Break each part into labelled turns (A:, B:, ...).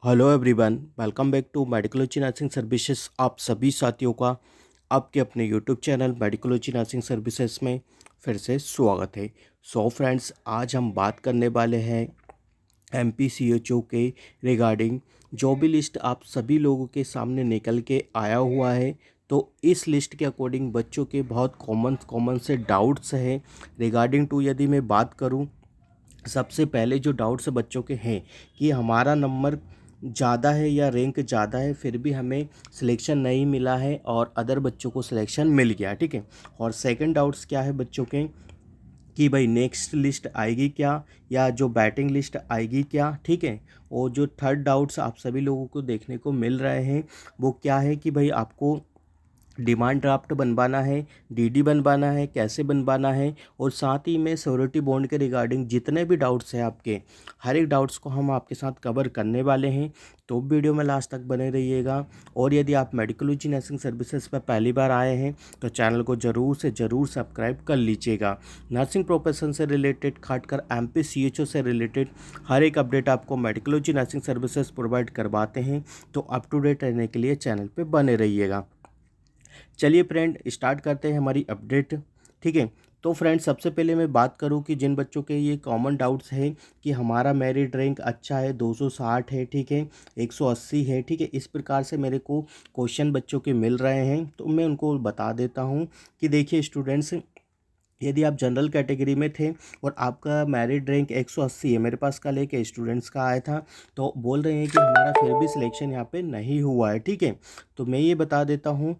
A: Hello everyone, welcome back to Medicology nursing services. आप सभी साथियों का आपके अपने YouTube channel Medicology nursing services में फिर से स्वागत है। फ्रेंड्स, आज हम बात करने वाले हैं एमपीसीएचओ के रिगार्डिंग। जो भी लिस्ट आप सभी लोगों के सामने निकल के आया हुआ है, तो इस लिस्ट के अकॉर्डिंग बच्चों के बहुत कॉमन से डाउट्स हैं रिगार्डिंग टू। यदि मैं बात करूं, सबसे पहले जो डाउट्स बच्चों के हैं कि हमारा नंबर ज़्यादा है या रैंक ज़्यादा है, फिर भी हमें सिलेक्शन नहीं मिला है और अदर बच्चों को सिलेक्शन मिल गया, ठीक है। और सेकंड डाउट्स क्या है बच्चों के कि भाई नेक्स्ट लिस्ट आएगी क्या, या जो बैटिंग लिस्ट आएगी क्या, ठीक है। और जो थर्ड डाउट्स आप सभी लोगों को देखने को मिल रहे हैं वो क्या है कि भाई आपको डिमांड ड्राफ्ट बनवाना है, डीडी बनवाना है, कैसे बनवाना है। और साथ ही में श्योरिटी बॉन्ड के रिगार्डिंग जितने भी डाउट्स हैं आपके, हर एक डाउट्स को हम आपके साथ कवर करने वाले हैं। तो वीडियो में लास्ट तक बने रहिएगा। और यदि आप मेडिकोलॉजी नर्सिंग सर्विसेज पर पहली बार आए हैं तो चैनल को ज़रूर से ज़रूर सब्सक्राइब कर लीजिएगा। नर्सिंग प्रोफेशन से रिलेटेड, खासकर एमपीसीएचओ से रिलेटेड हर एक अपडेट आपको मेडिकोलॉजी नर्सिंग सर्विसेज प्रोवाइड करवाते हैं। तो अप टू डेट रहने के लिए चैनल पर बने रहिएगा। चलिए फ्रेंड, स्टार्ट करते हैं हमारी अपडेट, ठीक है। तो फ्रेंड, सबसे पहले मैं बात करूं कि जिन बच्चों के ये कॉमन डाउट्स हैं कि हमारा मेरिट रैंक अच्छा है, 260 है, ठीक है, 180 है, ठीक है, इस प्रकार से मेरे को क्वेश्चन बच्चों के मिल रहे हैं। तो मैं उनको बता देता हूं कि देखिए स्टूडेंट्स, यदि आप जनरल कैटेगरी में थे और आपका मेरिट रैंक 180 है, मेरे पास कल एक स्टूडेंट्स का आया था, तो बोल रहे हैं कि हमारा फिर भी सिलेक्शन यहाँ पे नहीं हुआ है, ठीक है। तो मैं ये बता देता हूँ,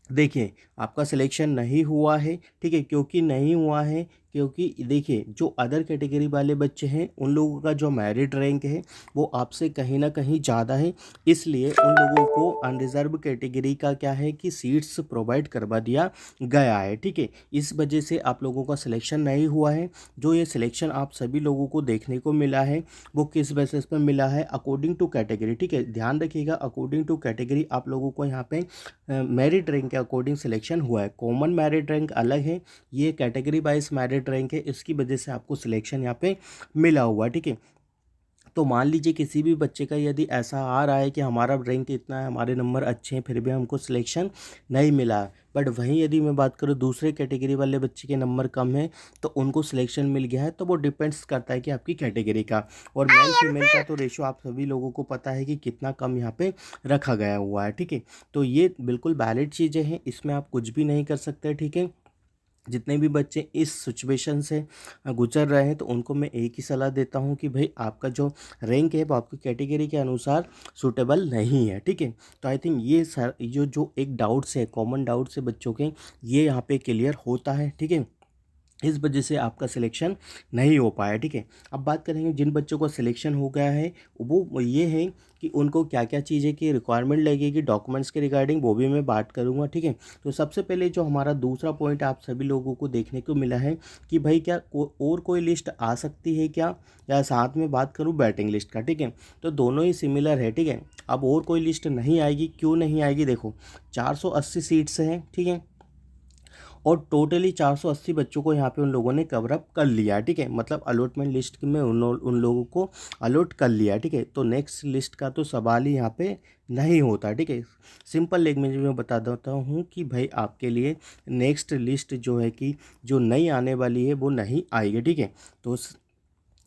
A: देखिए आपका सिलेक्शन नहीं हुआ है, ठीक है। क्योंकि नहीं हुआ है, क्योंकि देखिए जो अदर कैटेगरी वाले बच्चे हैं उन लोगों का जो मेरिट रैंक है वो आपसे कहीं ना कहीं ज़्यादा है, इसलिए उन लोगों को अनरिजर्व कैटेगरी का क्या है कि सीट्स प्रोवाइड करवा दिया गया है, ठीक है। इस वजह से आप लोगों का सिलेक्शन नहीं हुआ है। जो ये सिलेक्शन आप सभी लोगों को देखने को मिला है वो किस बेसिस पर मिला है, अकॉर्डिंग टू कैटेगरी, ठीक है। ध्यान रखिएगा, अकॉर्डिंग टू कैटेगरी आप लोगों को यहाँ पे मेरिट रैंक के अकॉर्डिंग सिलेक्शन हुआ है। कॉमन मेरिट रैंक अलग है, ये कैटेगरी वाइज मेरिट रैंक है, इसकी वजह से आपको सिलेक्शन यहाँ पे मिला हुआ है, ठीक है। तो मान लीजिए किसी भी बच्चे का यदि ऐसा आ रहा है कि हमारा रैंक इतना है, हमारे नंबर अच्छे हैं, फिर भी हमको सिलेक्शन नहीं मिला, बट वहीं यदि मैं बात करूँ दूसरे कैटेगरी वाले बच्चे के नंबर कम है तो उनको सिलेक्शन मिल गया है, तो वो डिपेंड्स करता है कि आपकी कैटेगरी का। और मेल फीमेल का तो रेशो आप सभी लोगों को पता है कि कितना कम यहाँ पे रखा गया हुआ है, ठीक है। तो ये बिल्कुल वैलिड चीज़ें हैं, इसमें आप कुछ भी नहीं कर सकते, ठीक है। जितने भी बच्चे इस सिचुएशन से गुजर रहे हैं तो उनको मैं एक ही सलाह देता हूं कि भाई आपका जो रैंक है वो आपकी कैटेगरी के अनुसार सूटेबल नहीं है, ठीक है। तो आई थिंक ये सर जो एक डाउट्स है, कॉमन डाउट्स है बच्चों के, ये यहाँ पे क्लियर होता है, ठीक है। इस वजह से आपका सिलेक्शन नहीं हो पाया, ठीक है। अब बात करेंगे जिन बच्चों का सिलेक्शन हो गया है, वो ये है कि उनको क्या क्या चीज़ें की रिक्वायरमेंट लगेगी डॉक्यूमेंट्स के रिगार्डिंग, वो भी मैं बात करूंगा, ठीक है। तो सबसे पहले जो हमारा दूसरा पॉइंट आप सभी लोगों को देखने को मिला है कि भाई क्या और कोई लिस्ट आ सकती है क्या, या साथ में बात करूँ बैटिंग लिस्ट का, ठीक है। तो दोनों ही सिमिलर है, ठीक है। अब और कोई लिस्ट नहीं आएगी, क्यों नहीं आएगी, देखो 480 सीट्स हैं, ठीक है। और टोटली 480 बच्चों को यहाँ पे उन लोगों ने कवर अप कर लिया है, ठीक है। मतलब अलॉटमेंट लिस्ट में उन लोगों को अलॉट कर लिया है, ठीक है। तो नेक्स्ट लिस्ट का तो सवाल ही यहाँ पे नहीं होता, ठीक है। सिंपल लैंग्वेज में बता देता हूँ कि भाई आपके लिए नेक्स्ट लिस्ट जो है कि जो नई आने वाली है वो नहीं आएगी, ठीक है। तो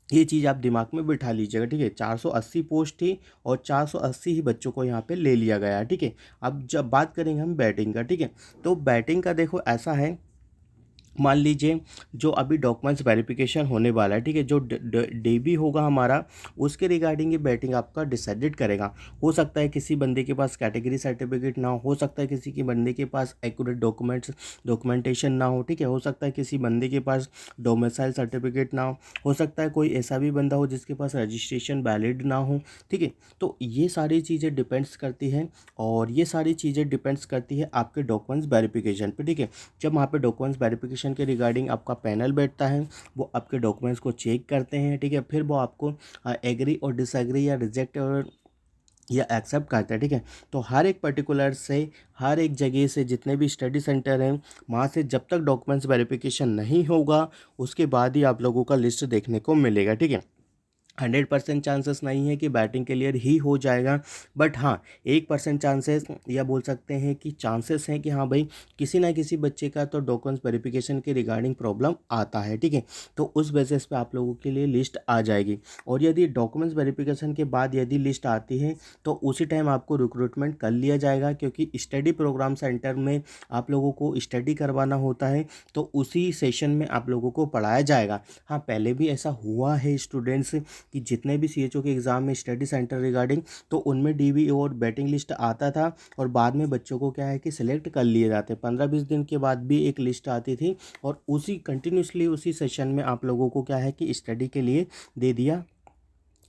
A: ये चीज़ आप दिमाग में बिठा लीजिएगा, ठीक है। 480 पोस्ट थी और 480 ही बच्चों को यहाँ पे ले लिया गया है, ठीक है। अब जब बात करेंगे हम बैटिंग का, ठीक है। तो बैटिंग का देखो ऐसा है, मान लीजिए जो अभी डॉक्यूमेंट्स वेरिफिकेशन होने वाला है, ठीक है, जो डीबी होगा हमारा, उसके रिगार्डिंग ये बैटिंग आपका डिसाइडेड करेगा। हो सकता है किसी बंदे के पास कैटेगरी सर्टिफिकेट ना हो सकता है किसी के बंदे के पास एक्यूरेट डॉक्यूमेंटेशन ना हो, ठीक है। हो सकता है किसी बंदे के पास डोमिसाइल सर्टिफिकेट ना हो सकता है कोई ऐसा भी बंदा हो जिसके पास रजिस्ट्रेशन वैलिड ना हो, ठीक है। तो ये सारी चीज़ें डिपेंड्स करती हैं, और ये सारी चीज़ें डिपेंड्स करती है आपके डॉक्यूमेंट्स वेरिफिकेशन पे, ठीक है। जब वहाँ पे डॉक्यूमेंट्स वेरिफिकेशन के रिगार्डिंग आपका पैनल बैठता है, वो आपके डॉक्यूमेंट्स को चेक करते हैं, ठीक है। फिर वो आपको एग्री और डिसएग्री या रिजेक्ट और या एक्सेप्ट करते हैं, ठीक है। तो हर एक पर्टिकुलर से, हर एक जगह से, जितने भी स्टडी सेंटर हैं वहाँ से जब तक डॉक्यूमेंट्स वेरिफिकेशन नहीं होगा उसके बाद ही आप लोगों का लिस्ट देखने को मिलेगा, ठीक है। 100% चांसेस नहीं है कि बैटिंग क्लियर ही हो जाएगा, बट हाँ 1% चांसेस या बोल सकते हैं कि चांसेस हैं कि हाँ भाई किसी ना किसी बच्चे का तो डॉक्यूमेंट्स वेरिफिकेशन के रिगार्डिंग प्रॉब्लम आता है, ठीक है। तो उस बेसिस पे आप लोगों के लिए लिस्ट आ जाएगी, और यदि डॉक्यूमेंट्स वेरिफिकेशन के बाद यदि लिस्ट आती है तो उसी टाइम आपको रिक्रूटमेंट कर लिया जाएगा, क्योंकि स्टडी प्रोग्राम सेंटर में आप लोगों को स्टडी करवाना होता है, तो उसी सेशन में आप लोगों को पढ़ाया जाएगा। हाँ पहले भी ऐसा हुआ है स्टूडेंट्स कि जितने भी सीएचओ के एग्ज़ाम में स्टडी सेंटर रिगार्डिंग, तो उनमें डीवीओ और बैटिंग लिस्ट आता था, और बाद में बच्चों को क्या है कि सिलेक्ट कर लिए जाते, 15-20 दिन के बाद भी एक लिस्ट आती थी, और उसी कंटिन्यूसली उसी सेशन में आप लोगों को क्या है कि स्टडी के लिए दे दिया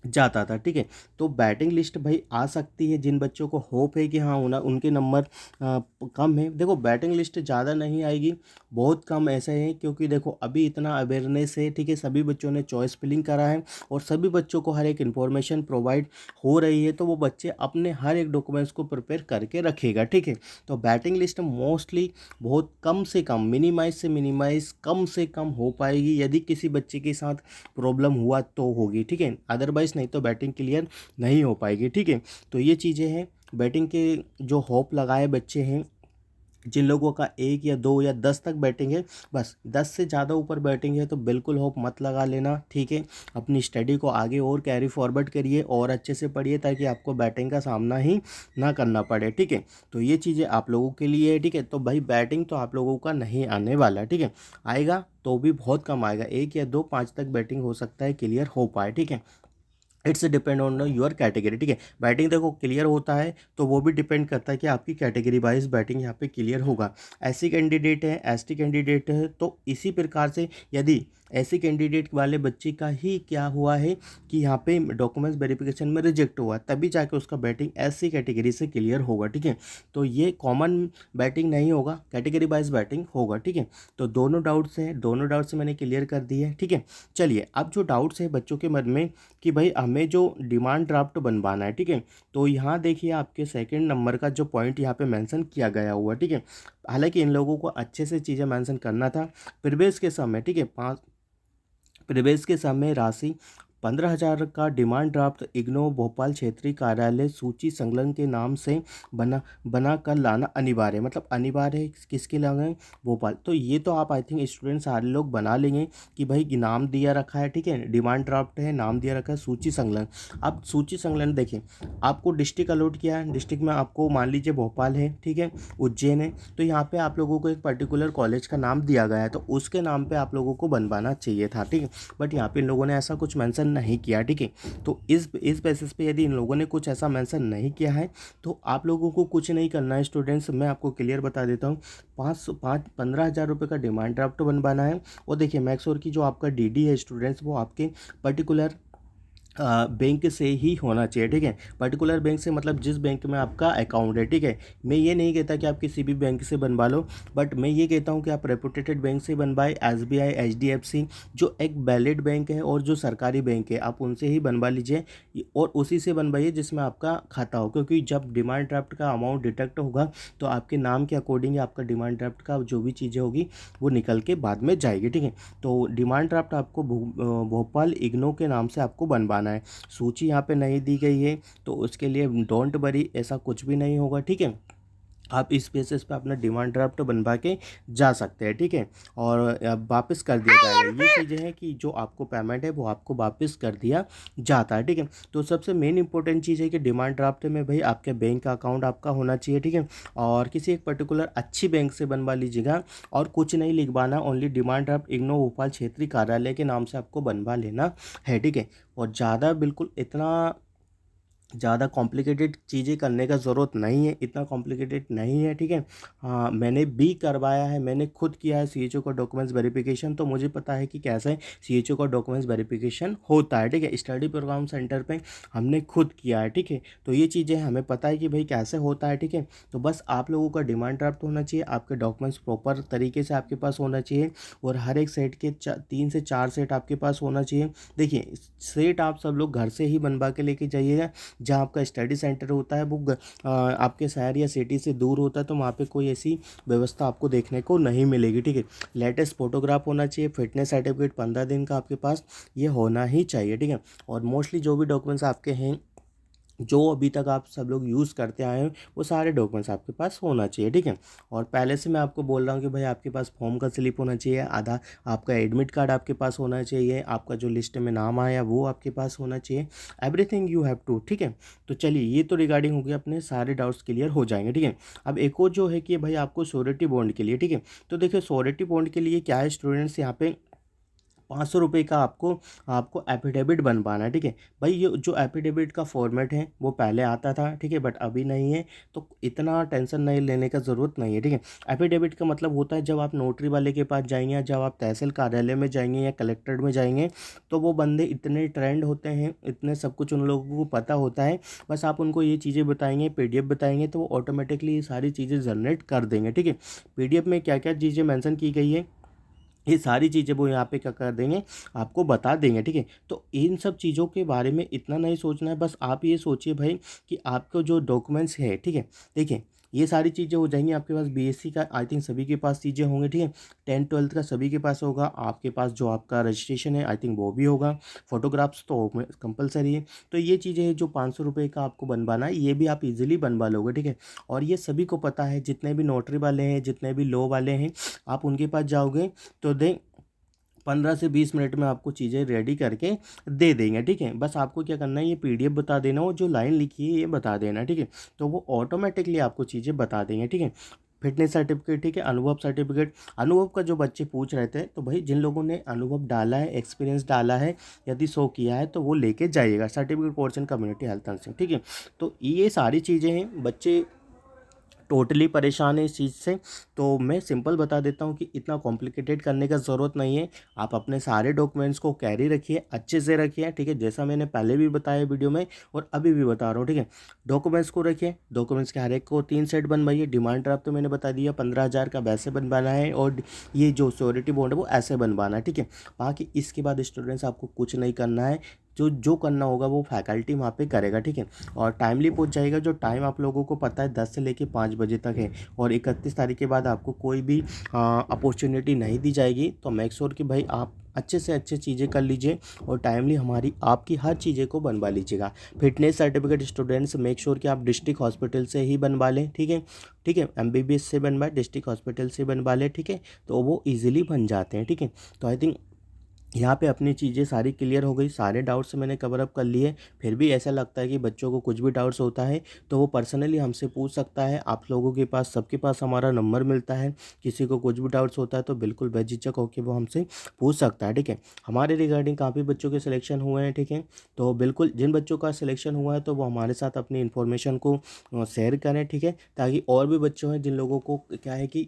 A: जाता था, ठीक है। तो बैटिंग लिस्ट भाई आ सकती है जिन बच्चों को होप है कि हाँ उनके नंबर कम है। देखो बैटिंग लिस्ट ज़्यादा नहीं आएगी, बहुत कम ऐसे हैं, क्योंकि देखो अभी इतना अवेयरनेस है, ठीक है, सभी बच्चों ने चॉइस फिलिंग करा है और सभी बच्चों को हर एक इन्फॉर्मेशन प्रोवाइड हो रही है, तो वो बच्चे अपने हर एक डॉक्यूमेंट्स को प्रिपेयर करके रखेगा, ठीक है। तो बैटिंग लिस्ट मोस्टली बहुत कम से कम, मिनिमाइज से मिनिमाइज कम से कम हो पाएगी, यदि किसी बच्चे के साथ प्रॉब्लम हुआ तो होगी, ठीक है, अदरवाइज नहीं तो बैटिंग क्लियर नहीं हो पाएगी, ठीक है। तो ये चीज़ें हैं बैटिंग के, जो होप लगाए बच्चे हैं, जिन लोगों का 1 या 2 या 10 तक बैटिंग है, बस 10 से ज़्यादा ऊपर बैटिंग है तो बिल्कुल होप मत लगा लेना, ठीक है। अपनी स्टडी को आगे और कैरी फॉरवर्ड करिए और अच्छे से पढ़िए, ताकि आपको बैटिंग का सामना ही ना करना पड़े, ठीक है। तो ये चीज़ें आप लोगों के लिए है, ठीक है। तो भाई बैटिंग तो आप लोगों का नहीं आने वाला है, ठीक है, आएगा तो भी बहुत कम आएगा, 1 या 2 5 तक बैटिंग हो सकता है क्लियर हो पाए, ठीक है। It's depend on your category, ठीक है। बैटिंग देखो क्लियर होता है तो वो भी डिपेंड करता है कि आपकी कैटेगरी वाइज बैटिंग यहाँ पे क्लियर होगा। एससी कैंडिडेट है, एसटी कैंडिडेट है, तो इसी प्रकार से यदि ऐसे कैंडिडेट वाले बच्चे का ही क्या हुआ है कि यहाँ पे डॉक्यूमेंट्स वेरिफिकेशन में रिजेक्ट हुआ, तभी जाके उसका बैटिंग एससी कैटेगरी से क्लियर होगा, ठीक है। तो ये कॉमन बैटिंग नहीं होगा, कैटेगरी वाइज बैटिंग होगा, ठीक है। तो दोनों डाउट्स हैं, दोनों डाउट्स मैंने क्लियर कर दिए, ठीक है। चलिए अब जो डाउट्स है बच्चों के मन में कि भाई हमें जो डिमांड ड्राफ्ट बनवाना है, ठीक है, तो यहाँ देखिए आपके सेकंड नंबर का जो पॉइंट यहाँ पे मेंशन किया गया हुआ, ठीक है। हालांकि इन लोगों को अच्छे से चीज़ें मेंशन करना था। प्रवेश के समय, ठीक है, प्रवेश के समय राशि 15,000 का डिमांड ड्राफ्ट इग्नो भोपाल क्षेत्रीय कार्यालय सूची संकलन के नाम से बना कर लाना अनिवार्य है। मतलब अनिवार्य है किसके लिए? भोपाल। तो ये तो आप आई थिंक स्टूडेंट सारे लोग बना लेंगे कि भाई नाम दिया रखा है, ठीक है, डिमांड ड्राफ्ट है, नाम दिया रखा है सूची संकलन। अब सूची संकलन देखिए, आपको डिस्ट्रिक्ट अलॉट किया है, डिस्ट्रिक्ट में आपको मान लीजिए भोपाल है, ठीक है, उज्जैन है, तो यहाँ पे आप लोगों को एक पर्टिकुलर कॉलेज का नाम दिया गया है, तो उसके नाम पे आप लोगों को बनवाना चाहिए था, ठीक है। बट यहाँ पे इन लोगों ने ऐसा कुछ मेंशन नहीं किया, ठीक है। तो इस बेसिस पे यदि इन लोगों ने कुछ ऐसा मेंशन नहीं किया है तो आप लोगों को कुछ नहीं करना है स्टूडेंट्स, मैं आपको क्लियर बता देता हूँ। 15,000 रुपये का डिमांड ड्राफ्ट बनवाना है, और देखिए मैक्स और की जो आपका डीडी है स्टूडेंट्स, वो आपके पर्टिकुलर बैंक से ही होना चाहिए, ठीक है। पर्टिकुलर बैंक से मतलब जिस बैंक में आपका अकाउंट है, ठीक है। मैं ये नहीं कहता कि आप किसी भी बैंक से बनवा लो, बट मैं ये कहता हूँ कि आप रेपुटेटेड बैंक से बनवाए, एसबीआई, एचडीएफसी, जो एक वैलिड बैंक है और जो सरकारी बैंक है, आप उनसे ही बनवा लीजिए, और उसी से बनवाइए जिसमें आपका खाता हो, क्योंकि जब डिमांड ड्राफ्ट का अमाउंट डिटेक्ट होगा तो आपके नाम के अकॉर्डिंग आपका डिमांड ड्राफ्ट का जो भी चीज़ें होगी वो निकल के बाद में जाएगी, ठीक है। तो डिमांड ड्राफ्ट आपको भोपाल इग्नो के नाम से आपको बनवाना है। सूची यहाँ पे नहीं दी गई है तो उसके लिए डोंट वरी, ऐसा कुछ भी नहीं होगा, ठीक है। आप इस बेसिस पे अपना डिमांड ड्राफ्ट बनवा के जा सकते हैं, ठीक है, और वापस कर दिया जाएगा। ये चीज़ें हैं कि जो आपको पेमेंट है वो आपको वापस कर दिया जाता है, ठीक है। तो सबसे मेन इंपॉर्टेंट चीज़ है कि डिमांड ड्राफ्ट में भाई आपके बैंक का अकाउंट आपका होना चाहिए, ठीक है, और किसी एक पर्टिकुलर अच्छी बैंक से बनवा लीजिएगा, और कुछ नहीं लिखवाना, only demand draft IGNOU Bhopal क्षेत्रीय कार्यालय के नाम से आपको बनवा लेना है, ठीक है। और ज़्यादा बिल्कुल इतना ज़्यादा कॉम्प्लिकेटेड चीज़ें करने का ज़रूरत नहीं है, इतना कॉम्प्लिकेटेड नहीं है, ठीक है। हाँ मैंने भी करवाया है, मैंने खुद किया है सीएचओ का डॉक्यूमेंट्स वेरिफिकेशन, तो मुझे पता है कि कैसे सीएचओ का डॉक्यूमेंट्स वेरिफिकेशन होता है, ठीक है। स्टडी प्रोग्राम सेंटर पे हमने खुद किया है, ठीक है। तो ये चीज़ें हमें पता है कि भाई कैसे होता है, ठीक है। तो बस आप लोगों का डिमांड ड्राफ्ट होना चाहिए, आपके डॉक्यूमेंट्स प्रॉपर तरीके से आपके पास होना चाहिए, और हर एक सेट के 3 से 4 सेट आपके पास होना चाहिए। देखिए सेट आप सब लोग घर से ही बनवा के लेके जाइएगा, जहाँ आपका स्टडी सेंटर होता है वो आपके शहर या सिटी से दूर होता है, तो वहाँ पे कोई ऐसी व्यवस्था आपको देखने को नहीं मिलेगी, ठीक है। लेटेस्ट फोटोग्राफ होना चाहिए, फिटनेस सर्टिफिकेट 15 दिन का आपके पास ये होना ही चाहिए, ठीक है। और मोस्टली जो भी डॉक्यूमेंट्स आपके हैं, जो अभी तक आप सब लोग यूज़ करते आए हैं, वो सारे डॉक्यूमेंट्स आपके पास होना चाहिए, ठीक है। और पहले से मैं आपको बोल रहा हूँ कि भाई आपके पास फॉर्म का स्लिप होना चाहिए, आधा आपका एडमिट कार्ड आपके पास होना चाहिए, आपका जो लिस्ट में नाम आया वो आपके पास होना चाहिए, एवरीथिंग यू हैव टू, ठीक है। तो चलिए, ये तो रिगार्डिंग हो गया, अपने सारे डाउट्स क्लियर हो जाएंगे, ठीक है। अब एक और जो है कि भाई आपको श्योरिटी बॉन्ड के लिए, ठीक है, तो देखिए श्योरिटी बॉन्ड के लिए क्या है, स्टूडेंट्स यहाँ पे 500 रुपये का आपको आपको एफिडेविट बनवाना है, ठीक है। भाई ये जो एफिडेविट का फॉर्मेट है वो पहले आता था, ठीक है, बट अभी नहीं है, तो इतना टेंशन नहीं लेने का ज़रूरत नहीं है, ठीक है। एफिडेविट का मतलब होता है जब आप नोटरी वाले के पास जाएंगे या जब आप तहसील कार्यालय में जाएंगे या कलेक्ट्रेट में जाएंगे, तो वो बंदे इतने ट्रेंड होते हैं, इतने सब कुछ उन लोगों को पता होता है, बस आप उनको ये चीज़ें बताएंगे, पीडीएफ बताएंगे, तो वो ऑटोमेटिकली ये सारी चीज़ें जनरेट कर देंगे, ठीक है। पीडीएफ में क्या क्या चीज़ें मेंशन की गई है, ये सारी चीज़ें वो यहाँ पे क्या कर देंगे, आपको बता देंगे, ठीक है। तो इन सब चीज़ों के बारे में इतना नहीं सोचना है, बस आप ये सोचिए भाई कि आपको जो डॉक्यूमेंट्स है, ठीक है, देखिए ये सारी चीज़ें हो जाएंगी आपके पास। बीएससी का आई थिंक सभी के पास चीज़ें होंगी, ठीक है। 10th 12th का सभी के पास होगा, आपके पास जो आपका रजिस्ट्रेशन है आई थिंक वो भी होगा, फोटोग्राफ्स तो कंपलसरी है। तो ये चीज़ें हैं जो 500 रुपये का आपको बनवाना है, ये भी आप इजीली बनवा लोगे, ठीक है। और ये सभी को पता है, जितने भी नोटरी वाले हैं, जितने भी लॉ वाले हैं, आप उनके पास जाओगे तो 15 से 20 मिनट में आपको चीज़ें रेडी करके दे देंगे, ठीक है। बस आपको क्या करना है, ये पीडीएफ बता देना, और जो लाइन लिखी है ये बता देना, ठीक है। तो वो ऑटोमेटिकली आपको चीज़ें बता देंगे, ठीक है। फिटनेस सर्टिफिकेट, ठीक है, अनुभव सर्टिफिकेट। अनुभव का जो बच्चे पूछ रहे थे, तो भाई जिन लोगों ने अनुभव डाला है, एक्सपीरियंस डाला है, यदि शो किया है, तो वो लेके जाइएगा, certificate course in community health nursing, ठीक है। तो ये सारी चीज़ें हैं, बच्चे टोटली परेशान है इस चीज़ से। तो मैं सिंपल बता देता हूँ कि इतना कॉम्प्लिकेटेड करने का ज़रूरत नहीं है। आप अपने सारे डॉक्यूमेंट्स को कैरी रखिए, अच्छे से रखिए, ठीक है, जैसा मैंने पहले भी बताया वीडियो में और अभी भी बता रहा हूँ, ठीक है। डॉक्यूमेंट्स को रखिए, डॉक्यूमेंट्स के हर एक को 3 सेट बनवाइए। डिमांड ड्राफ्ट तो मैंने बता दिया 15,000 का वैसे बनवाना है, और ये जो श्योरिटी बॉन्ड है वो ऐसे बनवाना है, ठीक है। बाकी इसके बाद स्टूडेंट्स आपको कुछ नहीं करना है, जो जो करना होगा वो फैकल्टी वहाँ पे करेगा, ठीक है। और टाइमली पहुँच जाएगा। जो टाइम आप लोगों को पता है 10 से लेके 5 बजे तक है, और 31 तारीख के बाद आपको कोई भी अपॉर्चुनिटी नहीं दी जाएगी। तो मेक श्योर कि भाई आप अच्छे से अच्छे चीज़ें कर लीजिए, और टाइमली हमारी आपकी हर चीज़ें को बनवा लीजिएगा। Fitness certificate students make sure कि आप डिस्ट्रिक्ट हॉस्पिटल से ही बनवा लें, ठीक है, ठीक है। एमबीबीएस से बनवाए, डिस्ट्रिक्ट हॉस्पिटल से बनवा लें, ठीक है। तो वो ईजिली बन जाते हैं, ठीक है। तो आई थिंक यहाँ पे अपनी चीज़ें सारी क्लियर हो गई, सारे डाउट्स मैंने कवर अप कर लिए। फिर भी ऐसा लगता है कि बच्चों को कुछ भी डाउट्स होता है तो वो पर्सनली हमसे पूछ सकता है। आप लोगों के पास, सबके पास हमारा नंबर मिलता है। किसी को कुछ भी डाउट्स होता है तो बिल्कुल बेझिझक होकर वो हमसे पूछ सकता है, ठीक है। हमारे रिगार्डिंग काफ़ी बच्चों के सिलेक्शन हुए हैं, ठीक है। तो बिल्कुल जिन बच्चों का सिलेक्शन हुआ है तो वो हमारे साथ अपनी इन्फॉर्मेशन को शेयर करें, ठीक है, ताकि और भी बच्चों हैं जिन लोगों को क्या है कि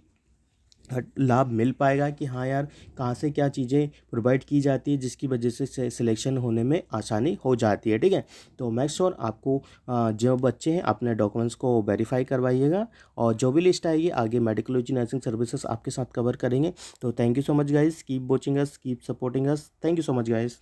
A: लाभ मिल पाएगा कि हाँ यार, कहाँ से क्या चीज़ें प्रोवाइड की जाती है, जिसकी वजह से सिलेक्शन होने में आसानी हो जाती है, ठीक है। तो मेक श्योर आपको जो बच्चे हैं अपने डॉक्यूमेंट्स को वेरीफाई करवाइएगा, और जो भी लिस्ट आएगी आगे मेडिकोलॉजी नर्सिंग सर्विसेज आपके साथ कवर करेंगे। तो thank you so much guys, keep watching us, keep supporting us, thank you so much guys.